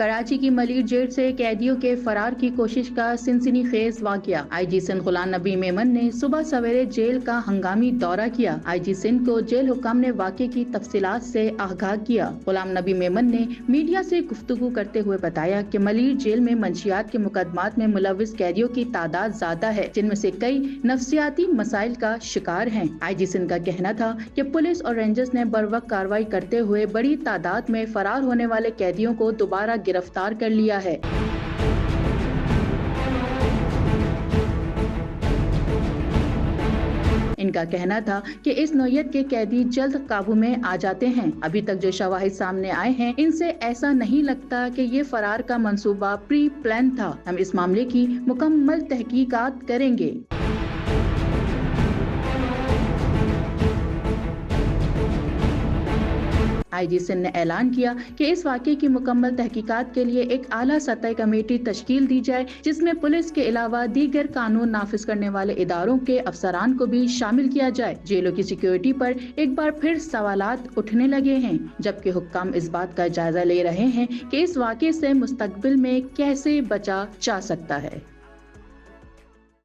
कराची की मलिर जेल से कैदियों के फरार की कोशिश का सनसनीखेज वाकया। आईजी सिंध गुलाम नबी मेमन ने सुबह सवेरे जेल का हंगामी दौरा किया। आईजी सिंध को जेल हुक्म ने वाकये की तफसीलात से आगाह किया। गुलाम नबी मेमन ने मीडिया से गुफ्तगू करते हुए बताया कि मलिर जेल में मंशियात के मुकदमात में मुलविस कैदियों की तादाद ज्यादा है, जिनमें से कई नफ्सियाती मसाइल का शिकार हैं। आईजी सिंध का कहना था कि पुलिस और रेंजर्स ने बरवक्त कार्रवाई करते हुए बड़ी तादाद में फरार होने वाले कैदियों को दोबारा गिरफ्तार कर लिया है। इनका कहना था कि इस नौयत के कैदी जल्द काबू में आ जाते हैं। अभी तक जो शवाहिद सामने आए हैं, इनसे ऐसा नहीं लगता कि ये फरार का मंसूबा प्री प्लान था। हम इस मामले की मुकम्मल तहकीकात करेंगे। आईजी सिंध ने ऐलान किया कि इस वाक़ये की मुकम्मल तहकीकात के लिए एक आला सतह कमेटी तश्कील दी जाए, जिसमें पुलिस के अलावा दीगर कानून नाफिज करने वाले इदारों के अफसरान को भी शामिल किया जाए। जेलों की सिक्योरिटी पर एक बार फिर सवालात उठने लगे हैं, जबकि हुक्काम इस बात का जायजा ले रहे हैं कि इस वाक़ये से मुस्तकबिल में कैसे बचा जा सकता है।